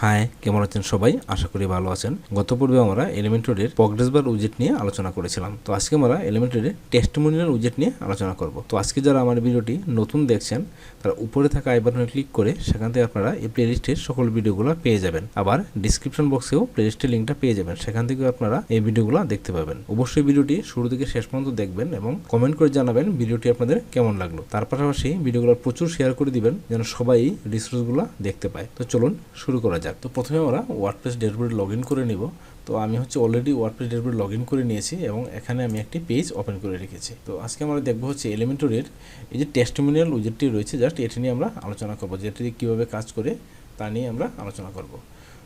High, কেমন আছেন সবাই? আশা করি ভালো আছেন। গত পর্বে আমরা এলিমেন্টরের প্রগ্রেস বার উইজেট নিয়ে আলোচনা করেছিলাম। তো আজকে আমরা এলিমেন্টরের টেস্টিমোনিয়াল উইজেট নিয়ে আলোচনা করব। তো আজকে যারা আমার ভিডিওটি নতুন দেখছেন তারা উপরে থাকা আই বাটনে ক্লিক করে সেখান থেকে আপনারা এই প্লেলিস্টের সকল ভিডিওগুলো পেয়ে যাবেন। আবার ডিসক্রিপশন বক্সেও প্লেলিস্টের লিঙ্কটা পেয়ে যাবেন, সেখান থেকে আপনারা এই ভিডিওগুলো দেখতে পাবেন। অবশ্যই ভিডিওটি শুরু থেকে শেষ পর্যন্ত দেখবেন এবং কমেন্ট করে জানাবেন ভিডিওটি আপনাদের কেমন লাগলো। তার পাশাপাশি ভিডিওগুলো প্রচুর শেয়ার করে দিবেন যেন সবাই রিসোর্সগুলো দেখতে পায়। তো চলুন শুরু করা যাক। তো প্রথমে আমরা ওয়ার্ডপ্রেস ড্যাশবোর্ডে লগ ইন করে নিব। তো আমি অলরেডি ওয়ার্ডপ্রেস ড্যাশবোর্ডে লগ ইন করে নিয়েছি এবং এখানে আমি একটি পেজ ওপেন করে রেখেছি। তো আজকে আমরা দেখবো এলিমেন্টরের এই যে টেস্টিমোনিয়াল উইজেটটি রয়েছে, জাস্ট এটি নিয়ে আমরা আলোচনা করবো, যেটি কীভাবে কাজ করে তা নিয়ে আমরা আলোচনা করব।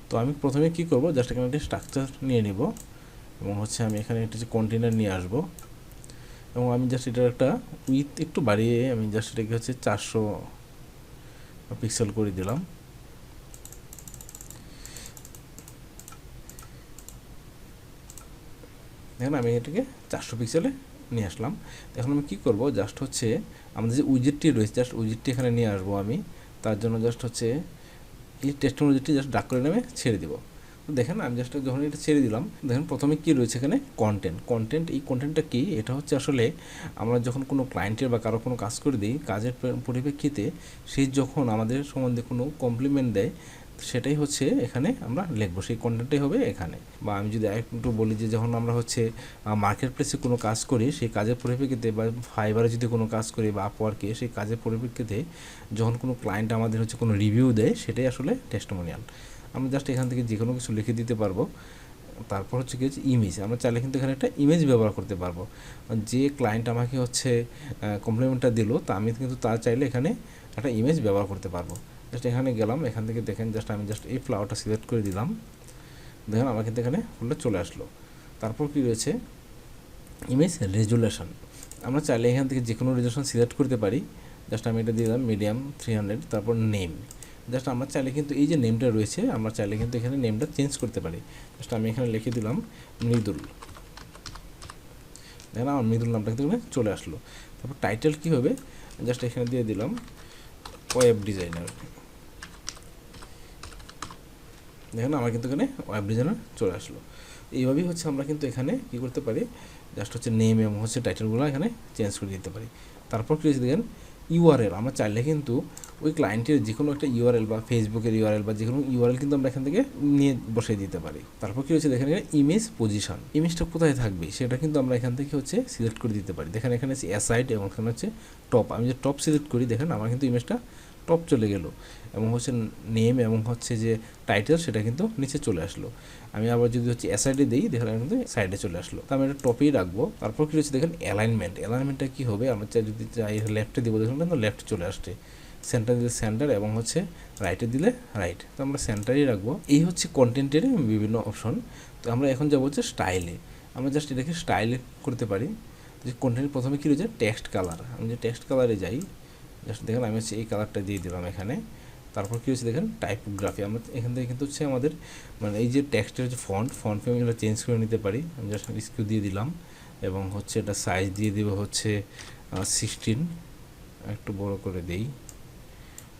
তো আমি প্রথমে কি করব, জাস্ট এখানে একটি স্ট্রাকচার নিয়ে নিব এবং আমি এখানে একটি যে কন্টেনার নিয়ে আসব এবং আমি জাস্ট এটার একটা উইথ একটু বাড়িয়ে আমি জাস্ট এটাকে 400 পিক্সেল করে দিলাম। দেখেন আমি এটাকে 400 পিক্সেলে নিয়ে আসলাম। এখন আমি কী করব, জাস্ট আমাদের যে উইজেটটি রয়েছে, জাস্ট উইজেটটি এখানে নিয়ে আসবো আমি। তার জন্য জাস্ট এই টেস্টিং উইজেটটি জাস্ট ডাক করে নেমে ছেড়ে দিব। তো দেখেন আমি জাস্ট যখন এটা ছেড়ে দিলাম, দেখেন প্রথমে কী রয়েছে এখানে কন্টেন্ট। এই কন্টেন্টটা কি, এটা আসলে আমরা যখন কোনো ক্লায়েন্টের বা কারো কোনো কাজ করে দিই, কাজের পরিপ্রেক্ষিতে সেই যখন আমাদের সম্বন্ধে কোনো কমপ্লিমেন্ট দেয়, সেটাই এখানে আমরা লিখবো, সেই কন্টেন্টটাই হবে এখানে। বা আমি যদি একটু বলি যে যখন আমরা মার্কেট প্লেসে কোনো কাজ করি, সেই কাজের পরিপ্রেক্ষিতে বা ফাইবারে যদি কোনো কাজ করি বা আপওয়ার্কে, সেই কাজের পরিপ্রেক্ষিতে যখন কোনো ক্লায়েন্ট আমাদের কোনো রিভিউ দেয়, সেটাই আসলে টেস্টিমোনিয়াল। আমরা জাস্ট এখান থেকে যে কোনো কিছু লিখে দিতে পারবো। তারপর কি ইমেজ, আমরা চাইলে কিন্তু এখানে একটা ইমেজ ব্যবহার করতে পারবো। যে ক্লায়েন্ট আমাকে কমপ্লিমেন্টটা দিল, তা আমি কিন্তু তার চাইলে এখানে একটা ইমেজ ব্যবহার করতে পারবো। জাস্ট এখানে গেলাম, এখান থেকে দেখেন আমি এই ফ্লাওয়ারটা সিলেক্ট করে দিলাম। দেখেন আমার কিন্তু এখানে ফুলটা চলে আসলো। তারপর কি রয়েছে ইমেজ রেজুলেশন। আমরা চাইলে এখান থেকে যে কোনো রেজুলেশন সিলেক্ট করতে পারি। জাস্ট আমি এটা দিলাম মিডিয়াম 300। তারপর নেম, জাস্ট আমরা চাইলে কিন্তু এই যে নেমটা রয়েছে, আমরা চাইলে কিন্তু এখানে নেমটা চেঞ্জ করতে পারি। জাস্ট আমি এখানে লিখে দিলাম মৃদুল। দেখেন আমার মৃদুল নামটা কিন্তু এখানে চলে আসলো। তারপর টাইটেল কি হবে, জাস্ট এখানে দিয়ে দিলাম ওয়েব ডিজাইনার। দেখেন আমার কিন্তু এখানে ওয়েব ডিজাইনার চলে আসলো। এইভাবেই আমরা কিন্তু এখানে কী করতে পারি, জাস্ট নেম এবং টাইটেলগুলো এখানে চেঞ্জ করে দিতে পারি। তারপর কি হচ্ছে দেখেন ইউআরএল, আমরা চাইলে কিন্তু ওই ক্লায়েন্টের যে কোনো একটা ইউআরএল বা ফেসবুকের ইউআরএল বা যে কোনো ইউআরএল কিন্তু আমরা এখান থেকে নিয়ে বসিয়ে দিতে পারি। তারপর কি হচ্ছে দেখেন এখানে ইমেজ পজিশন, ইমেজটা কোথায় থাকবে সেটা কিন্তু আমরা এখান থেকে সিলেক্ট করে দিতে পারি। দেখেন এখানে অ্যাসাইড এবং এখানে টপ। আমি যে টপ সিলেক্ট করি, দেখেন আমার কিন্তু ইমেজটা টপ চলে গেল এবং নেম এবং যে টাইটেল সেটা কিন্তু নিচে চলে আসলো। আমি আবার যদি অ্যাসাইডে দিই, দেখেন কিন্তু সাইডে চলে আসলো। তো আমি এটা টপেই রাখবো। তারপর কি হচ্ছে দেখেন অ্যালাইনমেন্টটা কি হবে, আমরা যদি চাই লেফটে দিব, দেখুন কিন্তু লেফট চলে আসছে। সেন্টার দিলে সেন্টার এবং রাইটে দিলে রাইট। তো আমরা সেন্টারই রাখবো। এই কন্টেন্টের বিভিন্ন অপশন। তো আমরা এখন যাবো স্টাইলে। আমরা জাস্ট এটাকে স্টাইলে করতে পারি। যে কন্টেন্ট প্রথমে কী রয়েছে টেক্সট কালার, আমি যে টেক্সট কালারে যাই, জাস্ট দেখেন আমি এই কালারটা দিয়ে দিলাম এখানে। তারপর কী হচ্ছে দেখেন টাইপোগ্রাফি, আমরা এখান থেকে কিন্তু আমাদের এই যে টেক্সটের ফন্ট ফ্যামিলি আমরা চেঞ্জ করে নিতে পারি। আমি জাস্ট স্কিউ দিয়ে দিলাম এবং এটা সাইজ দিয়ে দিব 16, একটু বড় করে দেই,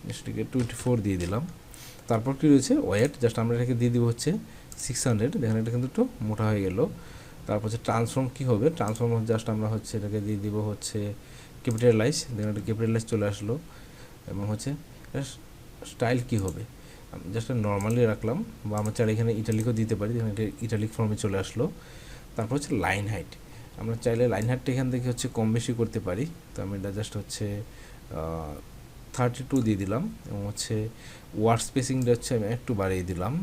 এটাকে 24 দিয়ে দিলাম। তারপর কী রয়েছে ওয়েট, জাস্ট আমরা এটাকে দিয়ে দিব 600। দেখেন এটা কিন্তু একটু মোটা হয়ে গেল। তারপর ট্রান্সফর্ম কী হবে, ট্রান্সফর্ম জাস্ট আমরা এটাকে দিয়ে দিব ক্যাপিটালাইজ। দেখেন এটা ক্যাপিটালাইজ চলে আসলো। এবং স্টাইল কি হবে, জাস্ট নর্মালি রাখলাম বা আমরা চাইলে এখানে ইটালিকও দিতে পারি। দেখেন এটা ইটালিক ফর্মে চলে আসলো। তারপর লাইন হাইট, আমরা চাইলে লাইন হাইটটা এখান থেকে কম বেশি করতে পারি। তো আমি এটা জাস্ট 32 দিয়ে দিলাম এবং ওয়ার্ড স্পেসিংটা আমি একটু বাড়িয়ে দিলাম।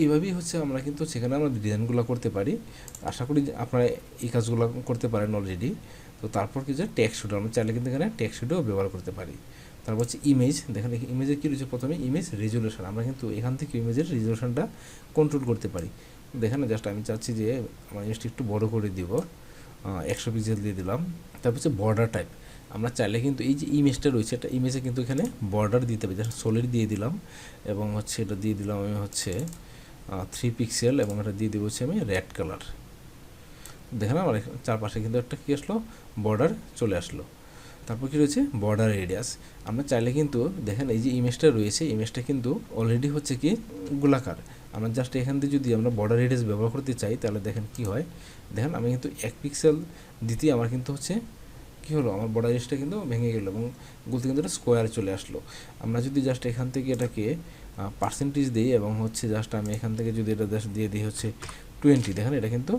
এইভাবেই আমরা কিন্তু সেখানে আমরা ডিজাইনগুলো করতে পারি। আশা করি আপনারা এই কাজগুলো করতে পারেন অলরেডি। তো তারপর কি টেক্সট শুডো, আমরা চাইলে কিন্তু এখানে টেক্সট শুডো ব্যবহার করতে পারি। তারপর ইমেজ, দেখেন ইমেজের কী রয়েছে, প্রথমে ইমেজ রেজুলেশন, আমরা কিন্তু এখান থেকে ইমেজের রেজুলেশনটা কন্ট্রোল করতে পারি। দেখেন জাস্ট আমি চাচ্ছি যে আমার ইমেজটা একটু বড় করে দিব, 100 পিক্সেল দিয়ে দিলাম। তারপর বর্ডার টাইপ, আমরা চাইলে কিন্তু এই যে ইমেজটা রয়েছে, এটা ইমেজে কিন্তু এখানে বর্ডার দিতে পারি। জাস্ট সলিড দিয়ে দিলাম এবং এটা দিয়ে দিলাম আমি 3 পিক্সেল এবং এটা দিয়ে দেবো আমি রেড কালার। দেখেন আমার চারপাশে কিন্তু একটা কী আসলো, বর্ডার চলে আসলো। তারপর কি রয়েছে বর্ডার রেডিয়াস। আমরা চাইলে কিন্তু দেখেন এই যে ইমেজটা রয়েছে, ইমেজটা কিন্তু অলরেডি হচ্ছে কি গোলাকার। আমরা জাস্ট এখান থেকে যদি আমরা বর্ডার রেডিয়াস ব্যবহার করতে চাই তাহলে দেখেন কি হয়। দেখেন আমি কিন্তু 1 পিক্সেল দিতেই আমার কিন্তু হচ্ছে কী হলো, আমার বর্ডার রেডিয়াসটা কিন্তু ভেঙে গেলো এবং বলতে কিন্তু এটা স্কোয়ার চলে আসলো। আমরা যদি জাস্ট এখান থেকে এটাকে পার্সেন্টেজ দিই এবং হচ্ছে জাস্ট আমি এখান থেকে যদি এটা জাস্ট দিয়ে দিই হচ্ছে 20, দেখেন এটা কিন্তু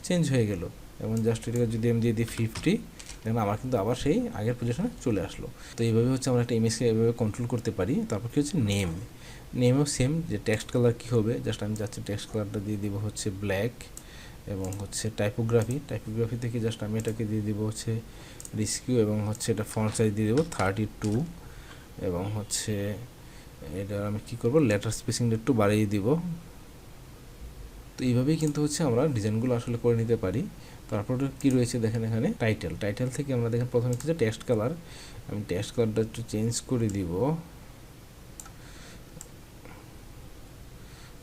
চেঞ্জ হয়ে গেল। এবং জাস্ট এটাকে যদি আমি দিয়ে দিই 50, দেখেন আমার কিন্তু আবার সেই আগের পজিশনে চলে আসলো। তো এইভাবে হচ্ছে আমরা একটা ইমেজকে এভাবে কন্ট্রোল করতে পারি। তারপর কী হচ্ছে নেমও সেম, যে টেক্সট কালার কী হবে, জাস্ট আমি যাচ্ছি টেক্সট কালারটা দিয়ে দিব হচ্ছে ব্ল্যাক। এবং হচ্ছে টাইপোগ্রাফি থেকে জাস্ট আমি এটাকে দিয়ে দিব হচ্ছে রিস্কিউ, এবং হচ্ছে এটা ফন্ট সাইজ দিয়ে দেবো 32, এবং হচ্ছে এটা আমি কী করবো লেটার স্পেসিংটা একটু বাড়িয়ে দিব। তো এইভাবেই কিন্তু হচ্ছে আমরা ডিজাইনগুলো আসলে করে নিতে পারি। তারপর কি রয়েছে দেখেন এখানে টাইটেল থেকে আমরা দেখেন প্রথমে হচ্ছে টেক্সট কালার, আমি টেক্সট কালারটা একটু চেঞ্জ করে দিব।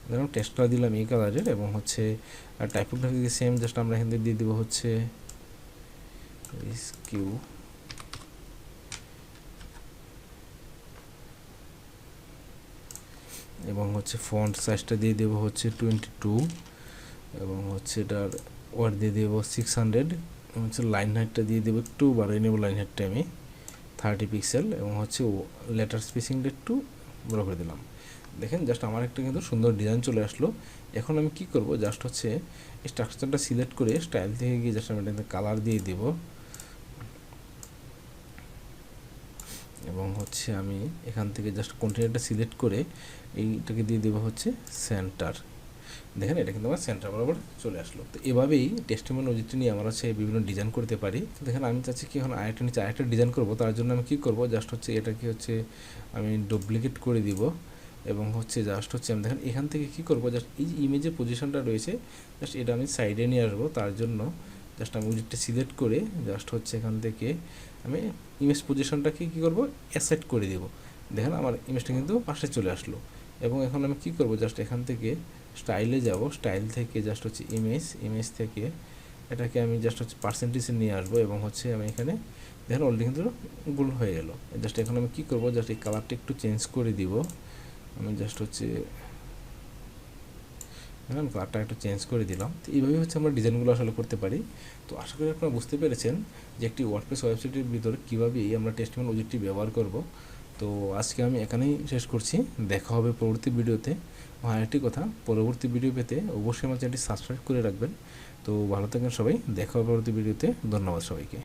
দেখুন টেক্সট কালার দিলাম এই কালারের, এবং হচ্ছে টাইপোগ্রাফি সেম, জাস্ট আমরা এখান থেকে দিয়ে দিব হচ্ছে রিস্কিউ, এবং হচ্ছে ফন্ট সাইজটা দিয়ে দেবো হচ্ছে 22, এবং হচ্ছে এটার ওয়ার্ড দিয়ে দেবো 600, এবং হচ্ছে লাইন হাইটটা দিয়ে দেবো একটু বাড়িয়ে নেবো, লাইন হাইটটা আমি 30 পিক্সেল, এবং হচ্ছে লেটার স্পেসিংটা একটু বড় করে দিলাম। দেখেন জাস্ট আমার একটা কিন্তু সুন্দর ডিজাইন চলে আসলো। এখন আমি কি করব, জাস্ট হচ্ছে স্ট্রাকচারটা সিলেক্ট করে স্টাইল থেকে গিয়ে জাস্ট আমি এটাতে কালার দিয়ে দেব, এবং হচ্ছে আমি এখান থেকে জাস্ট কন্টেনারটা সিলেক্ট করে এইটাকে দিয়ে দেবো হচ্ছে সেন্টার। দেখেন এটা কিন্তু আমার সেন্টার বরাবর চলে আসলো। তো এভাবেই টেস্টিমোনিয়াল উইজেটটি নিয়ে আমরা হচ্ছে বিভিন্ন ডিজাইন করতে পারি। তো দেখেন আমি চাচ্ছি কি এখন আরেকটা নিচে আরেকটা ডিজাইন করবো, তার জন্য আমি কী করবো, জাস্ট হচ্ছে এটাকে হচ্ছে আমি ডুপ্লিকেট করে দিব, এবং হচ্ছে জাস্ট হচ্ছে আমি দেখেন এখান থেকে কী করবো, জাস্ট এই যে ইমেজের পজিশনটা রয়েছে জাস্ট এটা আমি সাইডে নিয়ে আসবো। তার জন্য জাস্ট আমি উইজেটটা সিলেক্ট করে জাস্ট হচ্ছে এখান থেকে আমি ইমেজ পজিশনটাকে কী করবো অ্যাসেট করে দেবো। দেখেন আমার ইমেজটা কিন্তু পাশে চলে আসলো। এবং এখন আমি কী করবো, জাস্ট এখান থেকে স্টাইলে যাব, স্টাইল থেকে জাস্ট হচ্ছে ইমেজ থেকে এটাকে আমি জাস্ট হচ্ছে পার্সেন্টেজে নিয়ে আসবো, এবং হচ্ছে আমি এখানে দেখেন অলরেডি কিন্তু গোল হয়ে গেল। জাস্ট এখন আমি কী করবো, জাস্ট এই কালারটা একটু চেঞ্জ করে দিব, আমি জাস্ট হচ্ছে আমি কালারটা একটু চেঞ্জ করে দিলাম। তো এইভাবেই হচ্ছে আমরা ডিজাইনগুলো আসলে করতে পারি। তো আশা করি আপনারা বুঝতে পেরেছেন যে একটি ওয়ার্ডপ্রেস ওয়েবসাইটের ভিতরে কীভাবে আমরা টেস্টিমোনিয়াল উইজেটটি ব্যবহার করব। তো আজকে আমি এখানেই শেষ করছি, দেখা হবে পরবর্তী ভিডিওতে। আরেকটি কথা, পরবর্তী ভিডিও পেতে অবশ্যই আমার চ্যানেলটি সাবস্ক্রাইব করে রাখবেন। তো ভালো থাকবেন সবাই, দেখা হবে পরবর্তী ভিডিওতে। ধন্যবাদ সবাইকে।